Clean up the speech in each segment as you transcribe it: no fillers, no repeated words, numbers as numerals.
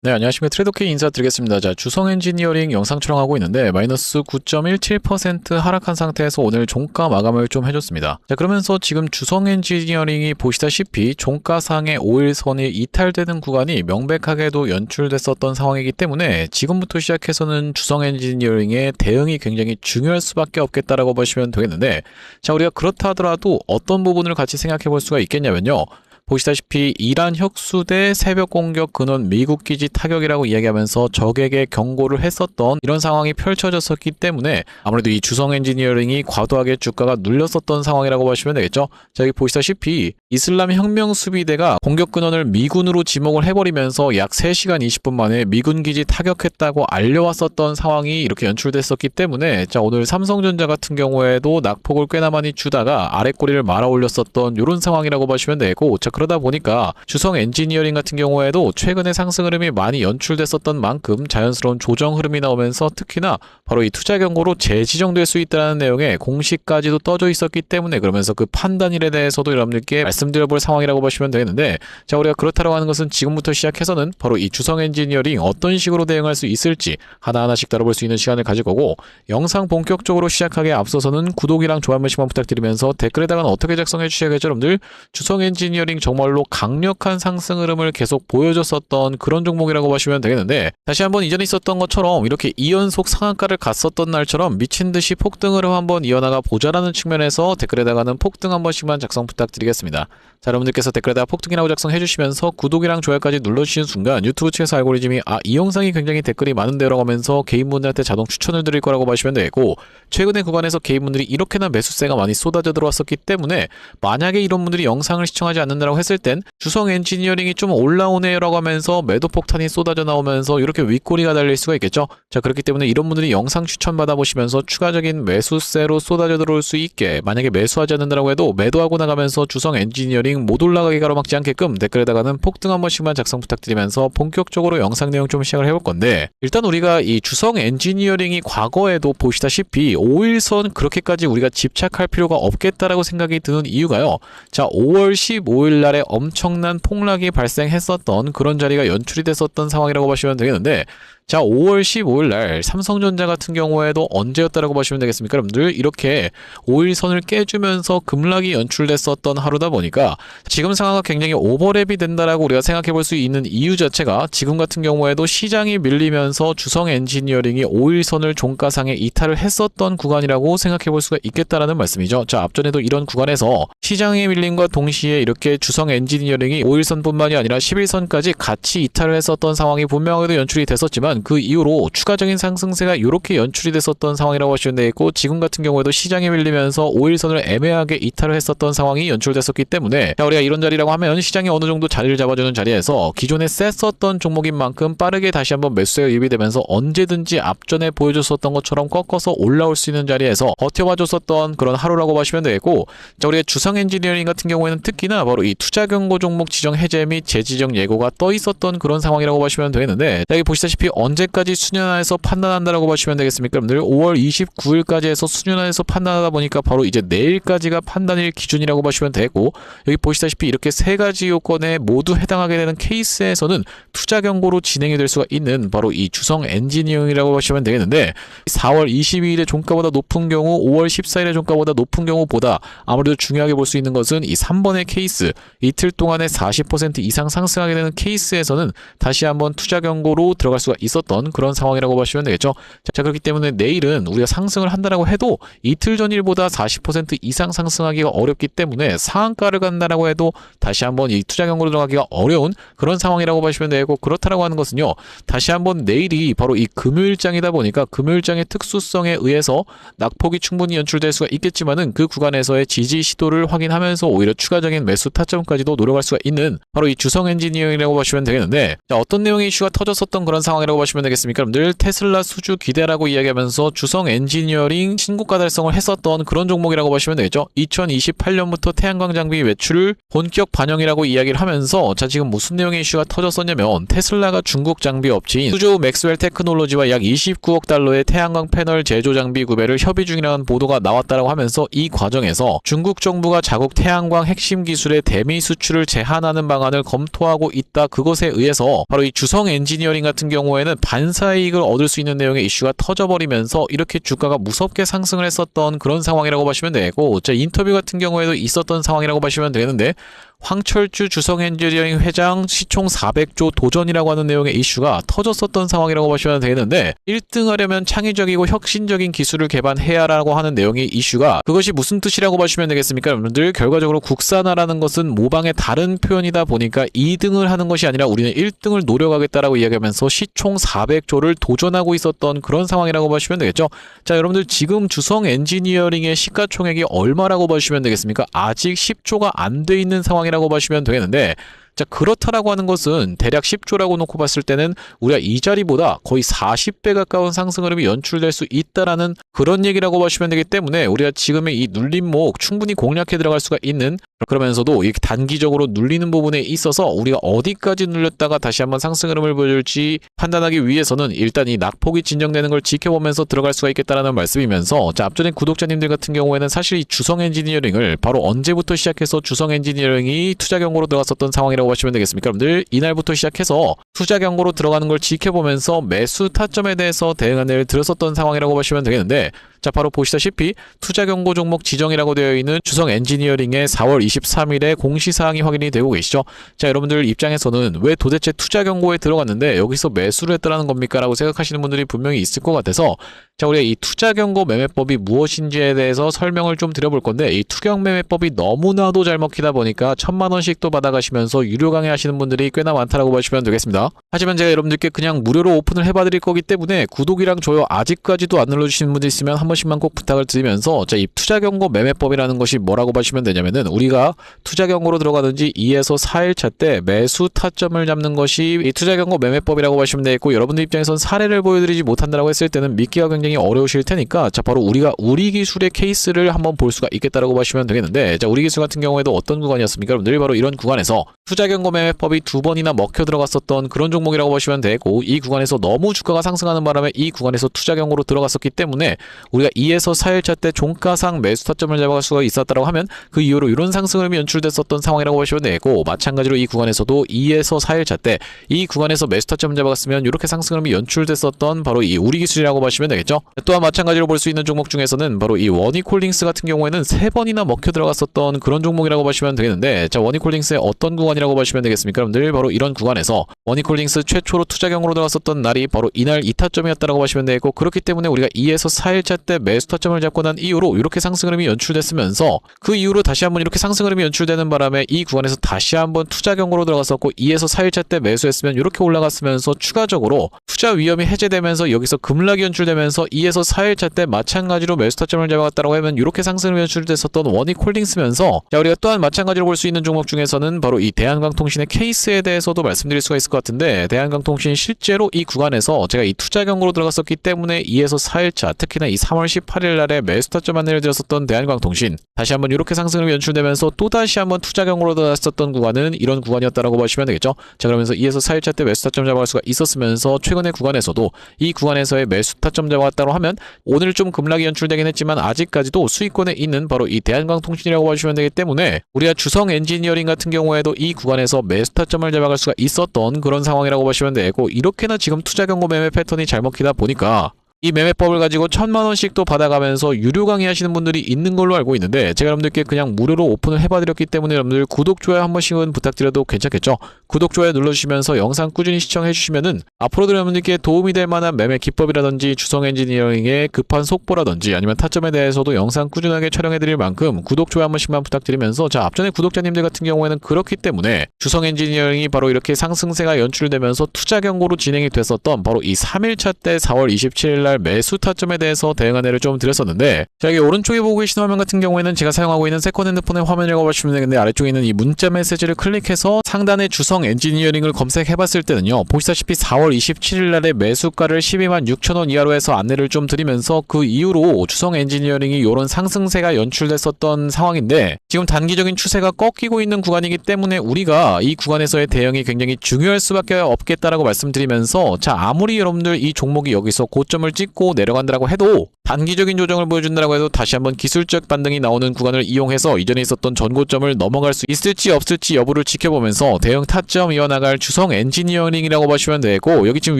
네, 안녕하십니까. 트레이더K 인사드리겠습니다. 자, 주성 엔지니어링 영상 촬영하고 있는데 마이너스 9.17% 하락한 상태에서 오늘 종가 마감을 좀 해줬습니다. 자, 그러면서 지금 주성 엔지니어링이 보시다시피 종가상의 5일선이 이탈되는 구간이 명백하게도 연출됐었던 상황이기 때문에 지금부터 시작해서는 주성 엔지니어링의 대응이 굉장히 중요할 수밖에 없겠다라고 보시면 되겠는데, 자, 우리가 그렇다 하더라도 어떤 부분을 같이 생각해 볼 수가 있겠냐면요. 보시다시피 이란 혁수대 새벽 공격 근원 미국 기지 타격이라고 이야기하면서 적에게 경고를 했었던 이런 상황이 펼쳐졌었기 때문에 아무래도 이 주성 엔지니어링이 과도하게 주가가 눌렸었던 상황이라고 보시면 되겠죠. 자, 여기 보시다시피 이슬람 혁명 수비대가 공격 근원을 미군으로 지목을 해버리면서 약 3시간 20분 만에 미군 기지 타격했다고 알려왔었던 상황이 이렇게 연출됐었기 때문에, 자, 오늘 삼성전자 같은 경우에도 낙폭을 꽤나 많이 주다가 아래 꼬리를 말아 올렸었던 이런 상황이라고 보시면 되고, 자, 그러다 보니까 주성 엔지니어링 같은 경우에도 최근에 상승 흐름이 많이 연출됐었던 만큼 자연스러운 조정 흐름이 나오면서 특히나 바로 이 투자 경고로 재지정될 수 있다는 내용의 공시까지도 떠져 있었기 때문에, 그러면서 그 판단일에 대해서도 여러분들께 말씀드려볼 상황이라고 보시면 되겠는데, 자, 우리가 그렇다고 하는 것은 지금부터 시작해서는 바로 이 주성 엔지니어링 어떤 식으로 대응할 수 있을지 하나하나씩 다뤄볼 수 있는 시간을 가질 거고, 영상 본격적으로 시작하기에 앞서서는 구독이랑 좋아요 한 번씩만 부탁드리면서 댓글에다가는 어떻게 작성해 주셔야겠죠, 여러분들? 주성 엔지니어링 정말로 강력한 상승 흐름을 계속 보여줬었던 그런 종목이라고 보시면 되겠는데, 다시 한번 이전에 있었던 것처럼 이렇게 2연속 상한가를 갔었던 날처럼 미친듯이 폭등 흐름 한번 이어나가 보자라는 측면에서 댓글에다가는 폭등 한 번씩만 작성 부탁드리겠습니다. 자, 여러분들께서 댓글에다가 폭등이라고 작성해 주시면서 구독이랑 좋아요까지 눌러주시는 순간 유튜브 측에서 알고리즘이 이 영상이 굉장히 댓글이 많은데요 라고 하면서 개인분들한테 자동 추천을 드릴 거라고 보시면 되고, 최근에 구간에서 개인분들이 이렇게나 매수세가 많이 쏟아져 들어왔었기 때문에 만약에 이런 분들이 영상을 시청하지 않는다라고 했을 땐 주성 엔지니어링이 좀 올라오네요 라고 하면서 매도 폭탄이 쏟아져 나오면서 이렇게 윗꼬리가 달릴 수가 있겠죠. 자, 그렇기 때문에 이런 분들이 영상 추천 받아보시면서 추가적인 매수세로 쏟아져 들어올 수 있게, 만약에 매수하지 않는다라고 해도 매도하고 나가면서 주성 엔지니어링 못 올라가게 가로막지 않게끔 댓글에다가는 폭등 한 번씩만 작성 부탁드리면서 본격적으로 영상 내용 좀 시작을 해볼 건데, 일단 우리가 이 주성 엔지니어링이 과거에도 보시다시피 5일선 그렇게까지 우리가 집착할 필요가 없겠다라고 생각이 드는 이유가요. 자, 5월 15일 날에 엄청난 폭락이 발생했었던 그런 자리가 연출이 됐었던 상황이라고 보시면 되겠는데, 자, 5월 15일 날 삼성전자 같은 경우에도 언제였다라고 보시면 되겠습니까? 여러분들 이렇게 5일선을 깨주면서 급락이 연출됐었던 하루다 보니까 지금 상황가 굉장히 오버랩이 된다라고 우리가 생각해 볼 수 있는 이유 자체가, 지금 같은 경우에도 시장이 밀리면서 주성 엔지니어링이 5일선을 종가상에 이탈을 했었던 구간이라고 생각해 볼 수가 있겠다라는 말씀이죠. 자, 앞전에도 이런 구간에서 시장의 밀림과 동시에 이렇게 주성 엔지니어링이 5일선뿐만이 아니라 11선까지 같이 이탈을 했었던 상황이 분명하게도 연출이 됐었지만, 그 이후로 추가적인 상승세가 이렇게 연출이 됐었던 상황이라고 하시면 되겠고, 지금 같은 경우에도 시장에 밀리면서 5일선을 애매하게 이탈을 했었던 상황이 연출됐었기 때문에, 자, 우리가 이런 자리라고 하면 시장이 어느 정도 자리를 잡아주는 자리에서 기존에 셌었던 종목인 만큼 빠르게 다시 한번 매수세가 유입되면서 언제든지 앞전에 보여줬었던 것처럼 꺾어서 올라올 수 있는 자리에서 버텨봐줬었던 그런 하루라고 보시면 되겠고, 자, 우리가 주성 엔지니어링 같은 경우에는 특히나 바로 이 투자 경고 종목 지정 해제 및 재지정 예고가 떠 있었던 그런 상황이라고 보시면 되겠는데, 자, 여기 보시다시피 언제까지 수년화해서 판단한다라고 보시면 되겠습니까? 여러분들 5월 29일까지 해서 수년화해서 판단하다 보니까 바로 이제 내일까지가 판단일 기준이라고 보시면 되고, 여기 보시다시피 이렇게 세 가지 요건에 모두 해당하게 되는 케이스에서는 투자 경고로 진행이 될 수가 있는 바로 이 주성 엔지니어링이라고 보시면 되겠는데, 4월 22일의 종가보다 높은 경우, 5월 14일의 종가보다 높은 경우보다 아무래도 중요하게 볼 수 있는 것은 이 3번의 케이스, 이틀 동안에 40% 이상 상승하게 되는 케이스에서는 다시 한번 투자 경고로 들어갈 수가 있었던 그런 상황이라고 보시면 되겠죠. 자, 그렇기 때문에 내일은 우리가 상승을 한다라고 해도 이틀 전일보다 40% 이상 상승하기가 어렵기 때문에 상한가를 간다라고 해도 다시 한번 이 투자 경고로 들어가기가 어려운 그런 상황이라고 보시면 되고, 그렇다라고 하는 것은요, 다시 한번 내일이 바로 이 금요일장이다 보니까 금요일장의 특수성에 의해서 낙폭이 충분히 연출될 수가 있겠지만은 그 구간에서의 지지 시도를 확인하면서 오히려 추가적인 매수 타점까지도 노려갈 수가 있는 바로 이 주성 엔지니어링이라고 보시면 되겠는데, 자, 어떤 내용의 이슈가 터졌었던 그런 상황이라고 보시면 되겠습니까? 여러분들 테슬라 수주 기대라고 이야기하면서 주성 엔지니어링 신고가 달성을 했었던 그런 종목이라고 보시면 되겠죠. 2028년부터 태양광 장비 매출을 본격 반영이라고 이야기를 하면서 자 지금 무슨 내용의 이슈가 터졌었냐면 테슬라가 중국 장비 업체인 수조 맥스웰 테크놀로지와 약 29억 달러의 태양광 패널 제조 장비 구매를 협의 중이라는 보도가 나왔다라고 하면서 이 과정에서 중국 정부가 자국 태양광 핵심 기술의 대미 수출을 제한하는 방안을 검토하고 있다. 그것에 의해서 바로 이 주성 엔지니어링 같은 경우에는 반사이익을 얻을 수 있는 내용의 이슈가 터져버리면서 이렇게 주가가 무섭게 상승을 했었던 그런 상황이라고 보시면 되고, 자 인터뷰 같은 경우에도 있었던 상황이라고 보시면 되는데 황철주 주성 엔지니어링 회장 시총 400조 도전이라고 하는 내용의 이슈가 터졌었던 상황이라고 보시면 되는데 1등 하려면 창의적이고 혁신적인 기술을 개발해야라고 하는 내용의 이슈가 그것이 무슨 뜻이라고 보시면 되겠습니까? 여러분들 결과적으로 국산화라는 것은 모방의 다른 표현이다 보니까 2등을 하는 것이 아니라 우리는 1등을 노려가겠다라고 이야기하면서 시총 400조를 도전하고 있었던 그런 상황이라고 보시면 되겠죠. 자 여러분들 지금 주성 엔지니어링의 시가총액이 얼마라고 보시면 되겠습니까? 아직 10조가 안 돼 있는 상황이 라고 보시면 되겠는데 자 그렇다라고 하는 것은 대략 10조라고 놓고 봤을 때는 우리가 이 자리보다 거의 40배 가까운 상승 흐름이 연출될 수 있다라는 그런 얘기라고 보시면 되기 때문에 우리가 지금의 이 눌림목 충분히 공략해 들어갈 수가 있는, 그러면서도 이렇게 단기적으로 눌리는 부분에 있어서 우리가 어디까지 눌렸다가 다시 한번 상승 흐름을 보여줄지 판단하기 위해서는 일단 이 낙폭이 진정되는 걸 지켜보면서 들어갈 수가 있겠다라는 말씀이면서, 자 앞전에 구독자님들 같은 경우에는 사실 이 주성 엔지니어링을 바로 언제부터 시작해서 주성 엔지니어링이 투자 경고로 들어갔었던 상황이라고 보시면 되겠습니까? 여러분들 이날부터 시작해서 투자 경고로 들어가는 걸 지켜보면서 매수 타점에 대해서 대응 안내를 드렸었던 상황이라고 보시면 되겠는데, 자 바로 보시다시피 투자 경고 종목 지정이라고 되어 있는 주성 엔지니어링의 4월 23일에 공시사항이 확인이 되고 계시죠. 자 여러분들 입장에서는 왜 도대체 투자 경고에 들어갔는데 여기서 매수를 했다라는 겁니까? 라고 생각하시는 분들이 분명히 있을 것 같아서 자 우리가 이 투자 경고 매매법이 무엇인지에 대해서 설명을 좀 드려볼 건데, 이 투경 매매법이 너무나도 잘 먹히다 보니까 1000만 원씩도 받아가시면서 유료 강의 하시는 분들이 꽤나 많다라고 보시면 되겠습니다. 하지만 제가 여러분들께 그냥 무료로 오픈을 해봐드릴 거기 때문에 구독이랑 좋아요 아직까지도 안 눌러주시는 분들 있으면 한 번씩만 꼭 부탁을 드리면서, 자 이 투자 경고 매매법이라는 것이 뭐라고 보시면 되냐면은 우리가 투자 경고로 들어가든지 2에서 4일차 때 매수 타점을 잡는 것이 이 투자 경고 매매법이라고 보시면 되겠고, 여러분들 입장에선 사례를 보여드리지 못한다라고 했을 때는 믿기가 굉장히 어려우실 테니까 자 바로 우리가 우리 기술의 케이스를 한번 볼 수가 있겠다라고 보시면 되겠는데, 자 우리 기술 같은 경우에도 어떤 구간이었습니까? 여러분들 바로 이런 구간에서 투자 경고 매매법이 2번이나 먹혀 들어갔었던 그런 종목이라고 보시면 되고, 이 구간에서 너무 주가가 상승하는 바람에 이 구간에서 투자 경고로 들어갔었기 때문에 우리가 2에서 4일차 때 종가상 매수 타점을 잡아갈 수가 있었다고 하면 그 이후로 이런 상승 흐름이 연출됐었던 상황이라고 보시면 되고, 마찬가지로 이 구간에서도 2에서 4일차 때 이 구간에서 매수 타점을 잡아갔으면 이렇게 상승 흐름이 연출됐었던 바로 이 우리 기술이라고 보시면 되겠죠. 또한 마찬가지로 볼 수 있는 종목 중에서는 바로 이 원익홀딩스 같은 경우에는 3번이나 먹혀 들어갔었던 그런 종목이라고 보시면 되겠는데, 자 원익홀딩스의 어떤 구간이라고 보시면 되겠습니까? 여러분들 바로 이런 구간에서 원익홀딩스 최초로 투자 경고로 들어갔었던 날이 바로 이날 2타점이었다고 보시면 되고, 그렇기 때문에 우리가 2에서 4일차 때 매수 타점을 잡고 난 이후로 이렇게 상승 흐름이 연출됐으면서 그 이후로 다시 한번 이렇게 상승 흐름이 연출되는 바람에 이 구간에서 다시 한번 투자 경고로 들어갔었고 2에서 4일차 때 매수했으면 이렇게 올라갔으면서 추가적으로 투자 위험이 해제되면서 여기서 급락이 연출되면서 2에서 4일차 때 마찬가지로 매수 타점을 잡아갔다고 하면 이렇게 상승 흐름이 연출됐었던 원익홀딩스면서, 자 우리가 또한 마찬가지로 볼 수 있는 종목 중에서는 바로 이 대한광통신의 케이스에 대해서도 말씀드릴 수가 있을 것 같은데, 대한광통신이 실제로 이 구간에서 제가 이 투자 경고로 들어갔었기 때문에 2에서 4일차 특히나 이 3월 18일 날에 매수 타점 안내를 드렸었던 대한광통신 다시 한번 이렇게 상승을 연출되면서 또다시 한번 투자 경고로 들어갔었던 구간은 이런 구간이었다라고 보시면 되겠죠. 자 그러면서 2에서 4일차 때 매수 타점 잡아갈 수가 있었으면서 최근의 구간에서도 이 구간에서의 매수 타점 잡아갔다고 하면 오늘 좀 급락이 연출되긴 했지만 아직까지도 수익권에 있는 바로 이 대한광통신이라고 보시면 되기 때문에 우리가 주성 엔지니어링 같은 경우에도 이 구간에서 매수 타점을 잡아갈 수가 있었던 그런 상황이라고 보시면 되고, 이렇게나 지금 투자 경고 매매 패턴이 잘 먹히다 보니까 이 매매법을 가지고 1000만 원씩도 받아가면서 유료 강의 하시는 분들이 있는 걸로 알고 있는데, 제가 여러분들께 그냥 무료로 오픈을 해봐드렸기 때문에 여러분들 구독, 좋아요 한 번씩은 부탁드려도 괜찮겠죠? 구독, 좋아요 눌러주시면서 영상 꾸준히 시청해주시면은 앞으로도 여러분들께 도움이 될 만한 매매 기법이라든지 주성 엔지니어링의 급한 속보라든지 아니면 타점에 대해서도 영상 꾸준하게 촬영해드릴 만큼 구독, 좋아요 한 번씩만 부탁드리면서, 자 앞전에 구독자님들 같은 경우에는 그렇기 때문에 주성 엔지니어링이 바로 이렇게 상승세가 연출되면서 투자 경고로 진행이 됐었던 바로 이 3일차 때 4월 27일 날 매수 타점에 대해서 대응 안내를 좀 드렸었는데, 자 여기 오른쪽에 보고 계신 화면 같은 경우에는 제가 사용하고 있는 세컨 핸드폰의 화면이라고 보시면 되는데, 아래쪽에 있는 이 문자 메시지를 클릭해서 상단에 주성 주성 엔지니어링을 검색해봤을 때는요, 보시다시피 4월 27일 날에 매수가를 12만 6천원 이하로 해서 안내를 좀 드리면서 그 이후로 주성 엔지니어링이 이런 상승세가 연출됐었던 상황인데, 지금 단기적인 추세가 꺾이고 있는 구간이기 때문에 우리가 이 구간에서의 대응이 굉장히 중요할 수밖에 없겠다라고 말씀드리면서, 자, 아무리 여러분들 이 종목이 여기서 고점을 찍고 내려간다라고 해도 단기적인 조정을 보여준다라고 해도 다시 한번 기술적 반등이 나오는 구간을 이용해서 이전에 있었던 전고점을 넘어갈 수 있을지 없을지 여부를 지켜보면서 대응 타점 이어나갈 주성 엔지니어링이라고 보시면 되고, 여기 지금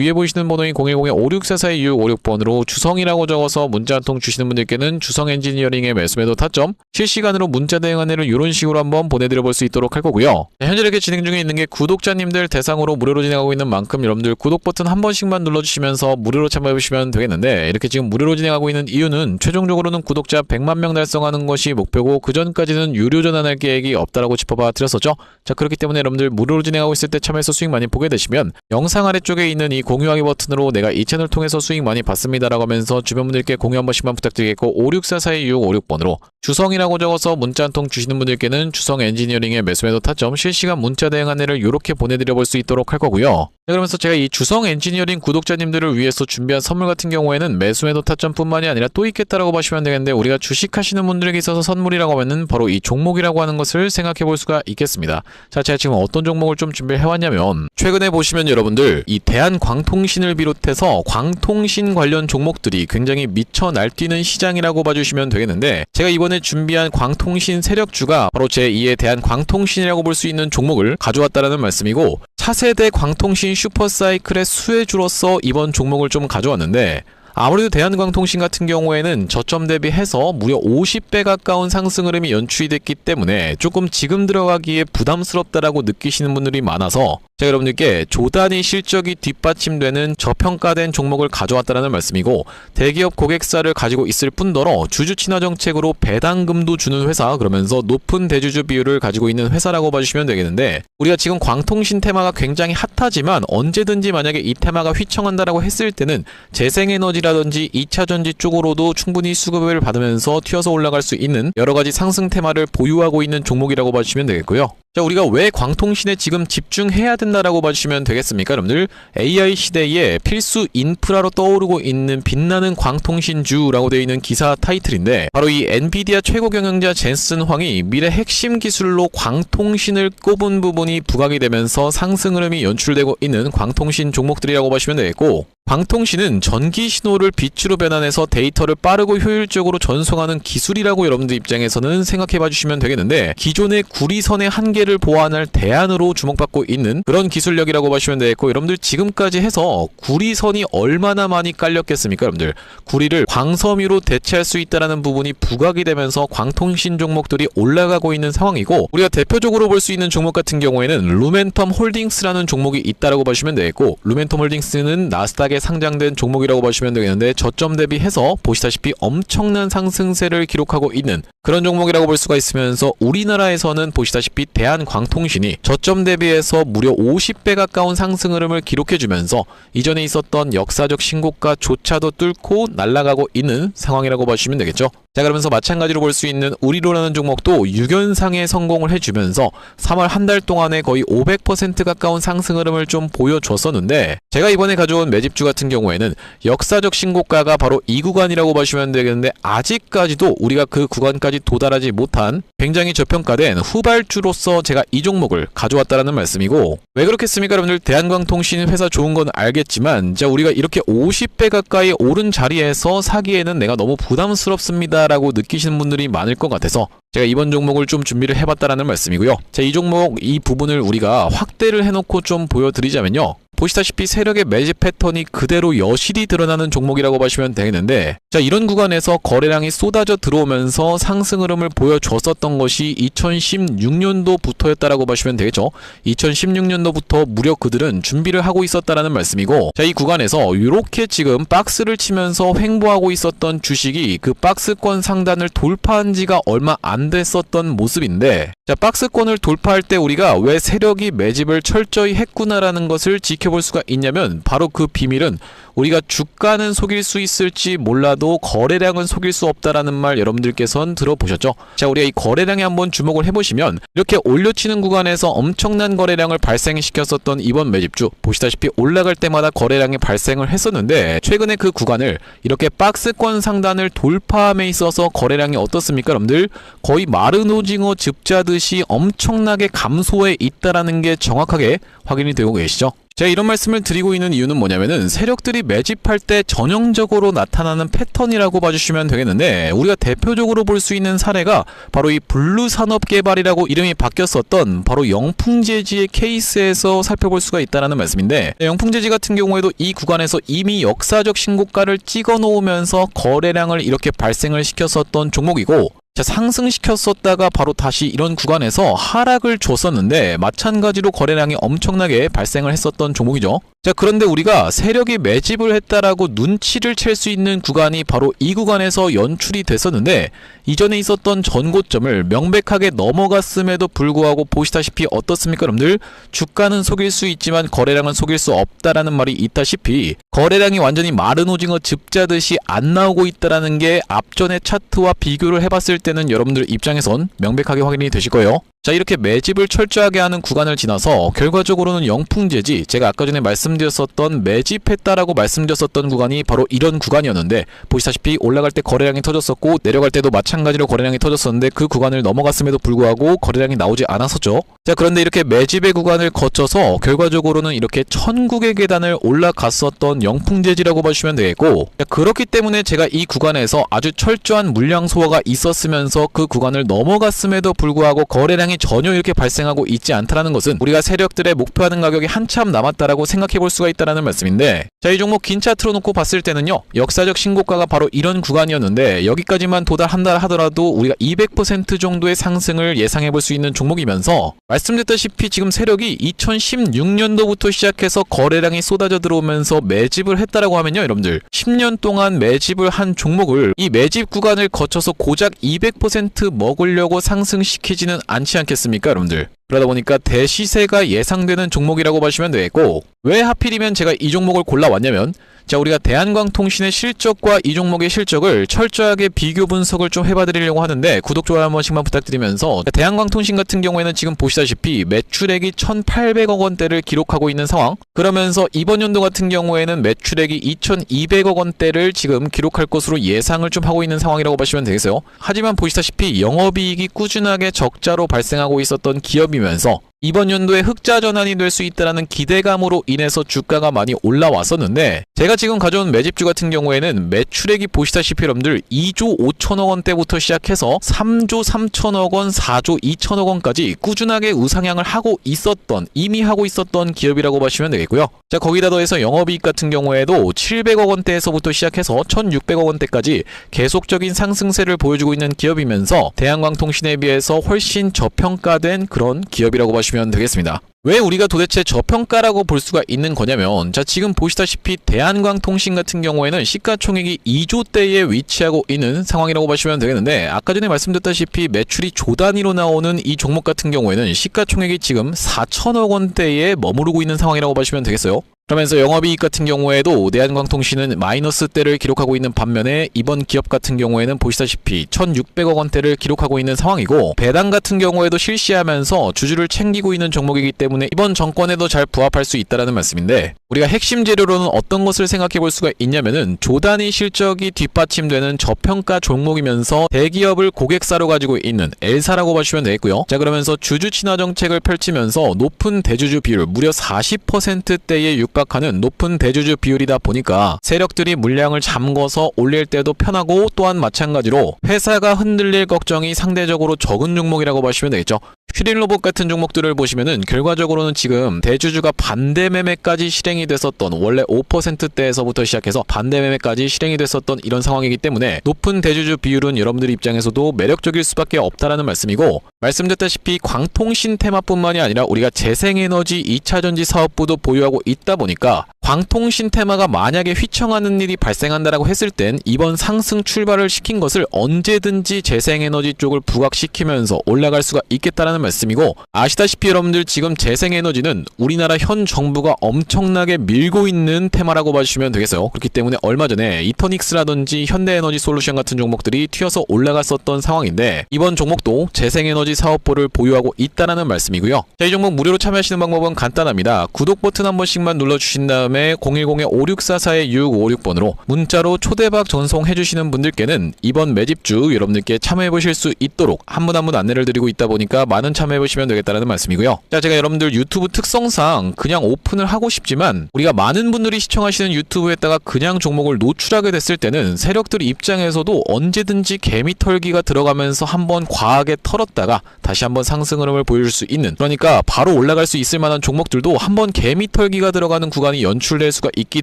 위에 보이시는 번호인 010-5644-2656번으로 주성이라고 적어서 문자 한 통 주시는 분들께는 주성 엔지니어링의 매수매도 타점 실시간으로 문자 대응 안내를 이런 식으로 한번 보내드려 볼 수 있도록 할 거고요. 현재 이렇게 진행 중에 있는 게 구독자님들 대상으로 무료로 진행하고 있는 만큼 여러분들 구독 버튼 한 번씩만 눌러주시면서 무료로 참여해보시면 되겠는데, 이렇게 지금 무료로 진행하고 있는 이유는 최종적으로는 구독자 100만 명 달성하는 것이 목표고, 그 전까지는 유료 전환할 계획이 없다라고 짚어봐 드렸었죠. 자, 그렇기 때문에 여러분들 무료로 진행하고 있을 때 참여해서 수익 많이 보게 되시면 영상 아래쪽에 있는 이 공유하기 버튼으로 내가 이 채널 통해서 수익 많이 봤습니다라고 하면서 주변 분들께 공유 한 번씩만 부탁드리겠고, 5644-2656번으로 주성이라고 적어서 문자 한 통 주시는 분들께는 주성 엔지니어링의 매수매도 타점 실시간 문자 대응 안내를 이렇게 보내드려 볼 수 있도록 할 거고요. 자, 그러면서 제가 이 주성 엔지니어링 구독자님들을 위해서 준비한 선물 같은 경우에는 매수매도 타점뿐만이 아니라 또 있겠다라고 보시면 되겠는데, 우리가 주식하시는 분들에게 있어서 선물이라고 하면은 바로 이 종목이라고 하는 것을 생각해 볼 수가 있겠습니다. 자, 제가 지금 어떤 종목을 좀 준비를 해왔냐면, 최근에 보시면 여러분들 이 대한광통신을 비롯해서 광통신 관련 종목들이 굉장히 미쳐 날뛰는 시장이라고 봐주시면 되겠는데, 제가 이번에 준비한 광통신 세력주가 바로 제2의 대한광통신이라고 볼 수 있는 종목을 가져왔다라는 말씀이고, 차세대 광통신 슈퍼사이클의 수혜주로서 이번 종목을 좀 가져왔는데, 아무래도 대한광통신 같은 경우에는 저점 대비해서 무려 50배 가까운 상승 흐름이 연출이 됐기 때문에 조금 지금 들어가기에 부담스럽다라고 느끼시는 분들이 많아서 제가 여러분들께 조단위 실적이 뒷받침되는 저평가된 종목을 가져왔다는 말씀이고, 대기업 고객사를 가지고 있을 뿐더러 주주 친화 정책으로 배당금도 주는 회사, 그러면서 높은 대주주 비율을 가지고 있는 회사라고 봐주시면 되겠는데, 우리가 지금 광통신 테마가 굉장히 핫하지만 언제든지 만약에 이 테마가 휘청한다라고 했을 때는 재생에너지라든지 2차전지 쪽으로도 충분히 수급을 받으면서 튀어서 올라갈 수 있는 여러가지 상승 테마를 보유하고 있는 종목이라고 봐주시면 되겠고요. 자, 우리가 왜 광통신에 지금 집중해야 된다라고 봐주시면 되겠습니까? 여러분들, AI 시대에 필수 인프라로 떠오르고 있는 빛나는 광통신주라고 되어 있는 기사 타이틀인데, 바로 이 엔비디아 최고 경영자 젠슨 황이 미래 핵심 기술로 광통신을 꼽은 부분이 부각이 되면서 상승 흐름이 연출되고 있는 광통신 종목들이라고 보시면 되겠고, 광통신은 전기 신호를 빛으로 변환해서 데이터를 빠르고 효율적으로 전송하는 기술이라고 여러분들 입장에서는 생각해 봐주시면 되겠는데, 기존의 구리선의 한계를 보완할 대안으로 주목받고 있는 그런 기술력이라고 보시면 되겠고, 여러분들 지금까지 해서 구리선이 얼마나 많이 깔렸겠습니까? 여러분들 구리를 광섬유로 대체할 수 있다는 부분이 부각이 되면서 광통신 종목들이 올라가고 있는 상황이고, 우리가 대표적으로 볼 수 있는 종목 같은 경우에는 루멘텀 홀딩스라는 종목이 있다라고 보시면 되겠고, 루멘텀 홀딩스는 나스닥에 상장된 종목이라고 보시면 되겠는데, 저점 대비해서 보시다시피 엄청난 상승세를 기록하고 있는 그런 종목이라고 볼 수가 있으면서, 우리나라에서는 보시다시피 대한광통신이 저점 대비해서 무려 50배 가까운 상승 흐름을 기록해주면서 이전에 있었던 역사적 신고가조차도 뚫고 날아가고 있는 상황이라고 보시면 되겠죠. 자, 그러면서 마찬가지로 볼 수 있는 우리로라는 종목도 6연상에 성공을 해주면서 3월 한 달 동안에 거의 500% 가까운 상승 흐름을 좀 보여줬었는데, 제가 이번에 가져온 매집주 같은 경우에는 역사적 신고가가 바로 이 구간이라고 보시면 되겠는데, 아직까지도 우리가 그 구간까지 도달하지 못한 굉장히 저평가된 후발주로서 제가 이 종목을 가져왔다라는 말씀이고, 왜 그렇겠습니까? 여러분들 대한광통신 회사 좋은 건 알겠지만, 자, 우리가 이렇게 50배 가까이 오른 자리에서 사기에는 내가 너무 부담스럽습니다 라고 느끼시는 분들이 많을 것 같아서 제가 이번 종목을 좀 준비를 해봤다라는 말씀이고요. 자, 이 종목 이 부분을 우리가 확대를 해놓고 좀 보여드리자면요, 보시다시피 세력의 매집 패턴이 그대로 여실히 드러나는 종목이라고 보시면 되겠는데, 자, 이런 구간에서 거래량이 쏟아져 들어오면서 상승 흐름을 보여줬었던 것이 2016년도부터였다라고 보시면 되겠죠. 2016년도부터 무려 그들은 준비를 하고 있었다라는 말씀이고, 자, 이 구간에서 이렇게 지금 박스를 치면서 횡보하고 있었던 주식이 그 박스권 상단을 돌파한 지가 얼마 안 됐었던 모습인데, 자, 박스권을 돌파할 때 우리가 왜 세력이 매집을 철저히 했구나라는 것을 지켜볼 수가 있냐면, 바로 그 비밀은 우리가 주가는 속일 수 있을지 몰라도 거래량은 속일 수 없다라는 말 여러분들께서는 들어보셨죠? 자, 우리가 이 거래량에 한번 주목을 해보시면 이렇게 올려치는 구간에서 엄청난 거래량을 발생시켰었던 이번 매집주, 보시다시피 올라갈 때마다 거래량이 발생을 했었는데 최근에 그 구간을 이렇게 박스권 상단을 돌파함에 있어서 거래량이 어떻습니까 여러분들? 거의 마른 오징어 즙자듯이 엄청나게 감소해 있다라는 게 정확하게 확인이 되고 계시죠? 제가 이런 말씀을 드리고 있는 이유는 뭐냐면은 세력들이 매집할 때 전형적으로 나타나는 패턴이라고 봐주시면 되겠는데, 우리가 대표적으로 볼 수 있는 사례가 바로 이 블루산업개발이라고 이름이 바뀌었었던 바로 영풍재지의 케이스에서 살펴볼 수가 있다는 말씀인데, 영풍재지 같은 경우에도 이 구간에서 이미 역사적 신고가를 찍어 놓으면서 거래량을 이렇게 발생을 시켰었던 종목이고, 자, 상승시켰었다가 바로 다시 이런 구간에서 하락을 줬었는데 마찬가지로 거래량이 엄청나게 발생을 했었던 종목이죠. 자, 그런데 우리가 세력이 매집을 했다라고 눈치를 챌 수 있는 구간이 바로 이 구간에서 연출이 됐었는데, 이전에 있었던 전고점을 명백하게 넘어갔음에도 불구하고 보시다시피 어떻습니까 여러분들? 주가는 속일 수 있지만 거래량은 속일 수 없다라는 말이 있다시피 거래량이 완전히 마른 오징어 즙자듯이 안 나오고 있다라는 게 앞전의 차트와 비교를 해봤을 때는 여러분들 입장에선 명백하게 확인이 되실 거예요. 자, 이렇게 매집을 철저하게 하는 구간을 지나서 결과적으로는 영풍재지, 제가 아까 전에 말씀드렸었던 매집했다라고 말씀드렸었던 구간이 바로 이런 구간이었는데, 보시다시피 올라갈 때 거래량이 터졌었고 내려갈 때도 마찬가지로 거래량이 터졌었는데 그 구간을 넘어갔음에도 불구하고 거래량이 나오지 않았었죠. 자, 그런데 이렇게 매집의 구간을 거쳐서 결과적으로는 이렇게 천국의 계단을 올라갔었던 영풍재지라고 봐주시면 되겠고, 자, 그렇기 때문에 제가 이 구간에서 아주 철저한 물량 소화가 있었으면서 그 구간을 넘어갔음에도 불구하고 거래량이 전혀 이렇게 발생하고 있지 않다라는 것은 우리가 세력들의 목표하는 가격이 한참 남았다라고 생각해 볼 수가 있다라는 말씀인데, 자, 이 종목 긴 차트로 놓고 봤을 때는요, 역사적 신고가가 바로 이런 구간이었는데 여기까지만 도달한다 하더라도 우리가 200% 정도의 상승을 예상해 볼 수 있는 종목이면서, 말씀드렸다시피 지금 세력이 2016년도부터 시작해서 거래량이 쏟아져 들어오면서 매집을 했다라고 하면요 여러분들, 10년 동안 매집을 한 종목을 이 매집 구간을 거쳐서 고작 200% 먹으려고 상승시키지는 않지 않겠습니까 여러분들? 그러다 보니까 대시세가 예상되는 종목이라고 보시면 되겠고, 왜 하필이면 제가 이 종목을 골라왔냐면, 자, 우리가 대한광통신의 실적과 이 종목의 실적을 철저하게 비교 분석을 좀 해봐드리려고 하는데 구독, 좋아요 한 번씩만 부탁드리면서, 대한광통신 같은 경우에는 지금 보시다시피 매출액이 1,800억 원대를 기록하고 있는 상황, 그러면서 이번 연도 같은 경우에는 매출액이 2,200억 원대를 지금 기록할 것으로 예상을 좀 하고 있는 상황이라고 보시면 되겠어요. 하지만 보시다시피 영업이익이 꾸준하게 적자로 발생하고 있었던 기업이면서 이번 연도에 흑자 전환이 될 수 있다는 기대감으로 인해서 주가가 많이 올라왔었는데, 제가 지금 가져온 매집주 같은 경우에는 매출액이 보시다시피 여러분들 2조 5천억 원대부터 시작해서 3조 3천억 원, 4조 2천억 원까지 꾸준하게 우상향을 하고 있었던, 이미 하고 있었던 기업이라고 보시면 되겠고요. 자, 거기다 더해서 영업이익 같은 경우에도 700억 원대에서부터 시작해서 1,600억 원대까지 계속적인 상승세를 보여주고 있는 기업이면서 대한광통신에 비해서 훨씬 저평가된 그런 기업이라고 보시면 되겠습니다. 왜 우리가 도대체 저평가라고 볼 수가 있는 거냐면, 자, 지금 보시다시피 대한광통신 같은 경우에는 시가총액이 2조대에 위치하고 있는 상황이라고 보시면 되겠는데, 아까 전에 말씀드렸다시피 매출이 조 단위로 나오는 이 종목 같은 경우에는 시가총액이 지금 4천억 원대에 머무르고 있는 상황이라고 보시면 되겠어요. 그러면서 영업이익 같은 경우에도 대한광통신은 마이너스대를 기록하고 있는 반면에 이번 기업 같은 경우에는 보시다시피 1,600억 원대를 기록하고 있는 상황이고, 배당 같은 경우에도 실시하면서 주주를 챙기고 있는 종목이기 때문에 이번 정권에도 잘 부합할 수 있다는 말씀인데, 우리가 핵심 재료로는 어떤 것을 생각해 볼 수가 있냐면은 조단위 실적이 뒷받침되는 저평가 종목이면서 대기업을 고객사로 가지고 있는 L사라고 보시면 되겠고요. 자, 그러면서 주주 친화 정책을 펼치면서 높은 대주주 비율, 무려 40%대에 육박하는 높은 대주주 비율이다 보니까 세력들이 물량을 잠궈서 올릴 때도 편하고, 또한 마찬가지로 회사가 흔들릴 걱정이 상대적으로 적은 종목이라고 보시면 되겠죠. 슈린로봇 같은 종목들을 보시면은 결과적으로는 지금 대주주가 반대 매매까지 실행이 됐었던, 원래 5%대에서부터 시작해서 반대 매매까지 실행이 됐었던 이런 상황이기 때문에 높은 대주주 비율은 여러분들 입장에서도 매력적일 수밖에 없다라는 말씀이고, 말씀드렸다시피 광통신 테마뿐만이 아니라 우리가 재생에너지 2차전지 사업부도 보유하고 있다 보니까 광통신 테마가 만약에 휘청하는 일이 발생한다라고 했을 땐 이번 상승 출발을 시킨 것을 언제든지 재생에너지 쪽을 부각시키면서 올라갈 수가 있겠다라는 말씀이고, 아시다시피 여러분들 지금 재생에너지는 우리나라 현 정부가 엄청나게 밀고 있는 테마라고 봐주시면 되겠어요. 그렇기 때문에 얼마 전에 이터닉스라든지 현대에너지 솔루션 같은 종목들이 튀어서 올라갔었던 상황인데, 이번 종목도 재생에너지 사업부를 보유하고 있다라는 말씀이고요. 자, 이 종목 무료로 참여하시는 방법은 간단합니다. 구독 버튼 한 번씩만 눌러주신 다음에 010-5644-6556번으로 문자로 초대박 전송해주시는 분들께는 이번 매집주 여러분들께 참여해보실 수 있도록 한 분 한 분 안내를 드리고 있다 보니까 많은 참여해보시면 되겠다는 말씀이고요. 자, 제가 여러분들 유튜브 특성상 그냥 오픈을 하고 싶지만 우리가 많은 분들이 시청하시는 유튜브에다가 그냥 종목을 노출하게 됐을 때는 세력들 입장에서도 언제든지 개미털기가 들어가면서 한번 과하게 털었다가 다시 한번 상승 흐름을 보여줄 수 있는, 그러니까 바로 올라갈 수 있을 만한 종목들도 한번 개미털기가 들어가는 구간이 연출될 수가 있기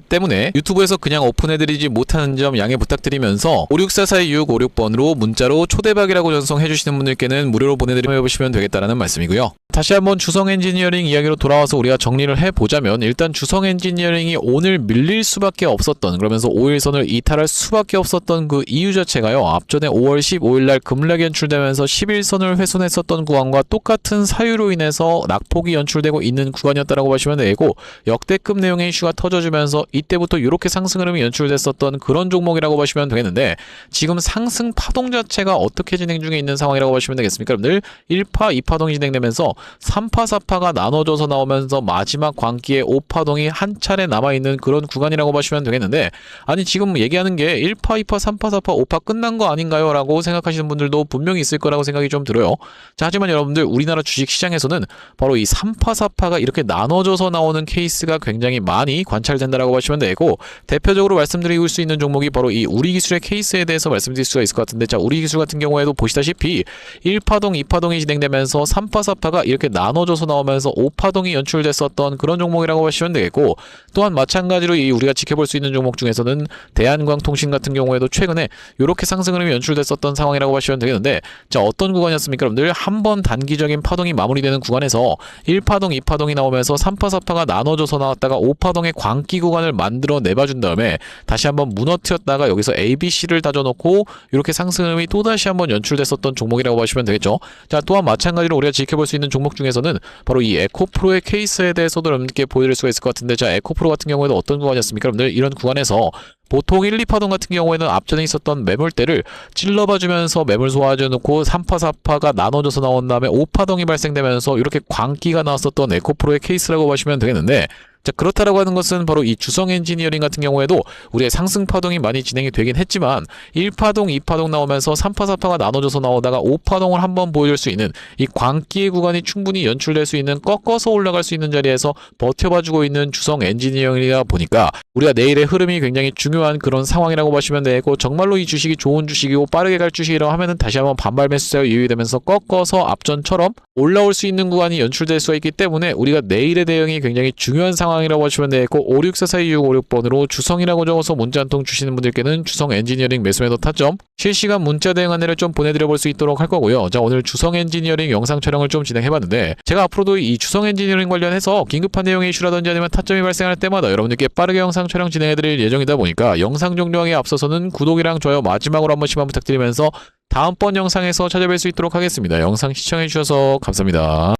때문에 유튜브에서 그냥 오픈해드리지 못하는 점 양해 부탁드리면서 5644-2656번으로 문자로 초대박이라고 전송해주시는 분들께는 무료로 보내드리면 해보시면 되겠다라는 말씀이고요. 다시 한번 주성엔지니어링 이야기로 돌아와서 우리가 정리를 해보자면, 일단 주성엔지니어링이 오늘 밀릴 수밖에 없었던, 그러면서 5일선을 이탈할 수밖에 없었던 그 이유 자체가요, 앞전에 5월 15일날 급락 연출되면서 11선을 훼손했었던 구간과 똑같은 사유로 인해서 낙폭이 연출되고 있는 구간이었다라고 보시면 되고, 역대급 내용의 이슈가 터져주면서 이때부터 이렇게 상승 흐름이 연출됐었던 그런 종목이라고 보시면 되겠는데, 지금 상승 파동 자체가 어떻게 진행 중에 있는 상황이라고 보시면 되겠습니까? 여러분들 1파, 2파동이 진행되면서 3파, 4파가 나눠져서 나오면서 마지막 광기에 5파동이 한 차례 남아있는 그런 구간이라고 보시면 되겠는데, 아니 지금 얘기하는 게 1파, 2파, 3파, 4파, 5파 끝난 거 아닌가요? 라고 생각하시는 분들도 분명히 있을 거라고 생각이 좀 들어요. 자, 하지만 여러분들 우리나라 주식시장에서는 바로 이 3파, 4파가 이렇게 나눠져서 나오는 케이스가 굉장히 많이 관찰된다라고 보시면 되고, 대표적으로 말씀드릴 수 있는 종목이 바로 이 우리기술의 케이스에 대해서 말씀드릴 수가 있을 것 같은데, 자, 우리기술 같은 경우에도 보시다시피 1파동, 2파동이 진행되면서 3파, 4파가 이렇게 나눠져서 나오면서 5파동이 연출됐었던 그런 종목이라고 보시면 되겠고, 또한 마찬가지로 이 우리가 지켜볼 수 있는 종목 중에서는 대한광통신 같은 경우에도 최근에 이렇게 상승 흐름이 연출됐었던 상황이라고 보시면 되겠는데, 자, 어떤 구간이었습니까? 여러분들 한번 단기적인 파동이 마무리되는 구간에서 1파동, 2파동이 나오면서 3파, 4파가 나눠져서 나왔다가 5파동의 광기 구간을 만들어 내봐준 다음에 다시 한번 무너뜨렸다가 여기서 ABC를 다져놓고 이렇게 상승 흐름이 또다시 한번 연출됐었던 종목이라고 보시면 되겠죠. 자, 또한 마찬가지로 우리가 지켜볼 수 있는 종목 중에서는 바로 이 에코프로의 케이스에 대해서도 여러분께 보여드릴 수가 있을 것 같은데, 자, 에코프로 같은 경우에도 어떤 구간이었습니까? 여러분들 이런 구간에서 보통 1, 2파동 같은 경우에는 앞전에 있었던 매물대를 찔러봐주면서 매물 소화해놓고 3파, 4파가 나눠져서 나온 다음에 5파동이 발생되면서 이렇게 광기가 나왔었던 에코프로의 케이스라고 보시면 되겠는데, 자, 그렇다라고 하는 것은 바로 이 주성엔지니어링 같은 경우에도 우리의 상승 파동이 많이 진행이 되긴 했지만 1파동, 2파동 나오면서 3파, 4파가 나눠져서 나오다가 5파동을 한번 보여줄 수 있는 이 광기의 구간이 충분히 연출될 수 있는, 꺾어서 올라갈 수 있는 자리에서 버텨봐주고 있는 주성엔지니어링이다 보니까 우리가 내일의 흐름이 굉장히 중요한 그런 상황이라고 보시면 되고, 정말로 이 주식이 좋은 주식이고 빠르게 갈 주식이라고 하면은 다시 한번 반발 매수세가 유의되면서 꺾어서 앞전처럼 올라올 수 있는 구간이 연출될 수가 있기 때문에 우리가 내일의 대응이 굉장히 중요한 상황이라고 보시면 되겠고, 5644-2656번으로 주성이라고 적어서 문자 한 통 주시는 분들께는 주성 엔지니어링 매수매도 타점 실시간 문자 대응 안내를 좀 보내드려 볼 수 있도록 할 거고요. 자, 오늘 주성 엔지니어링 영상 촬영을 좀 진행해봤는데, 제가 앞으로도 이 주성 엔지니어링 관련해서 긴급한 내용의 이슈라든지 아니면 타점이 발생할 때마다 여러분들께 빠르게 영상 촬영 진행해드릴 예정이다 보니까 영상 종료하기에 앞서서는 구독이랑 좋아요 마지막으로 한 번씩만 부탁드리면서 다음번 영상에서 찾아뵐 수 있도록 하겠습니다. 영상 시청해주셔서 감사합니다.